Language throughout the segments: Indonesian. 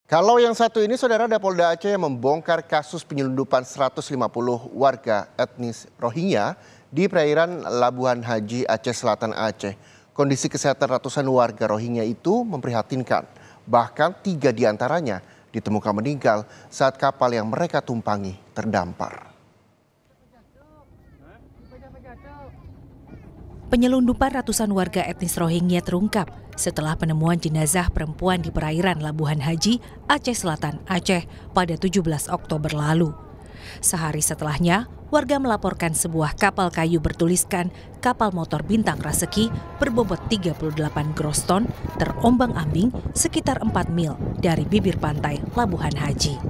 Kalau yang satu ini, saudara, ada Polda Aceh yang membongkar kasus penyelundupan 150 warga etnis Rohingya di perairan Labuhan Haji Aceh Selatan Aceh. Kondisi kesehatan ratusan warga Rohingya itu memprihatinkan. Bahkan 3 diantaranya ditemukan meninggal saat kapal yang mereka tumpangi terdampar. Penyelundupan ratusan warga etnis Rohingya terungkap setelah penemuan jenazah perempuan di perairan Labuhan Haji, Aceh Selatan, Aceh pada 17 Oktober lalu. Sehari setelahnya, warga melaporkan sebuah kapal kayu bertuliskan kapal motor Bintang Raseki berbobot 38 gross ton terombang-ambing sekitar 4 mil dari bibir pantai Labuhan Haji.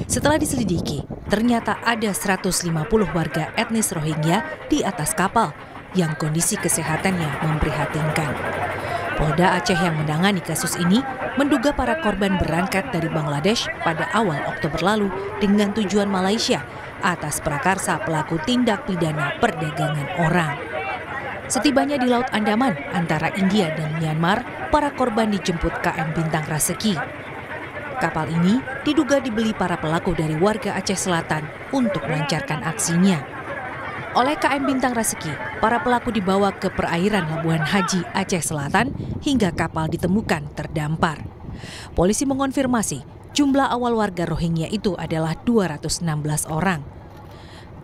Setelah diselidiki, ternyata ada 150 warga etnis Rohingya di atas kapal yang kondisi kesehatannya memprihatinkan. Polda Aceh yang menangani kasus ini menduga para korban berangkat dari Bangladesh pada awal Oktober lalu dengan tujuan Malaysia atas prakarsa pelaku tindak pidana perdagangan orang. Setibanya di Laut Andaman antara India dan Myanmar, para korban dijemput KM Bintang Raseki. Kapal ini diduga dibeli para pelaku dari warga Aceh Selatan untuk melancarkan aksinya. Oleh KM Bintang Raseki, para pelaku dibawa ke perairan Labuhan Haji Aceh Selatan hingga kapal ditemukan terdampar. Polisi mengonfirmasi jumlah awal warga Rohingya itu adalah 216 orang.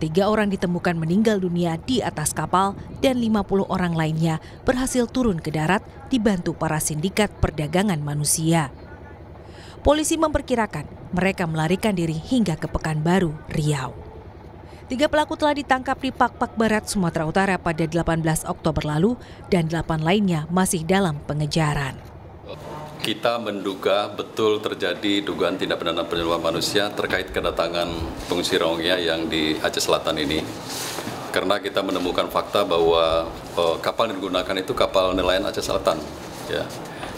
3 orang ditemukan meninggal dunia di atas kapal dan 50 orang lainnya berhasil turun ke darat dibantu para sindikat perdagangan manusia. Polisi memperkirakan mereka melarikan diri hingga ke Pekanbaru, Riau. 3 pelaku telah ditangkap di Pakpak Barat, Sumatera Utara pada 18 Oktober lalu dan 8 lainnya masih dalam pengejaran. Kita menduga betul terjadi dugaan tindak pidana penyelundupan manusia terkait kedatangan pengungsi Rohingya yang di Aceh Selatan ini. Karena kita menemukan fakta bahwa kapal yang digunakan itu kapal nelayan Aceh Selatan. Ya.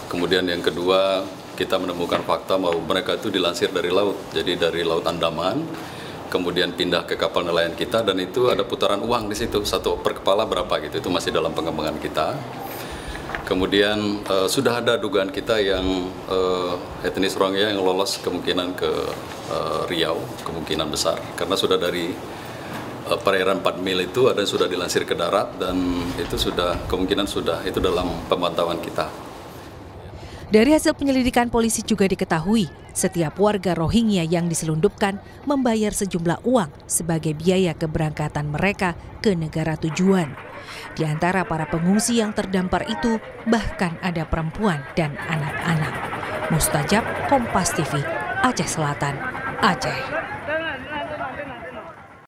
Kemudian yang kedua, kita menemukan fakta bahwa mereka itu dilansir dari laut, jadi dari Laut Andaman, kemudian pindah ke kapal nelayan kita, dan itu ada putaran uang di situ, satu per kepala berapa gitu, itu masih dalam pengembangan kita. Kemudian sudah ada dugaan kita yang etnis Rohingya yang lolos kemungkinan ke Riau, kemungkinan besar, karena sudah dari perairan 4 mil itu ada yang sudah dilansir ke darat, dan itu sudah kemungkinan sudah itu dalam pemantauan kita. Dari hasil penyelidikan polisi juga diketahui setiap warga Rohingya yang diselundupkan membayar sejumlah uang sebagai biaya keberangkatan mereka ke negara tujuan. Di antara para pengungsi yang terdampar itu bahkan ada perempuan dan anak-anak. Mustajab, Kompas TV, Aceh Selatan, Aceh.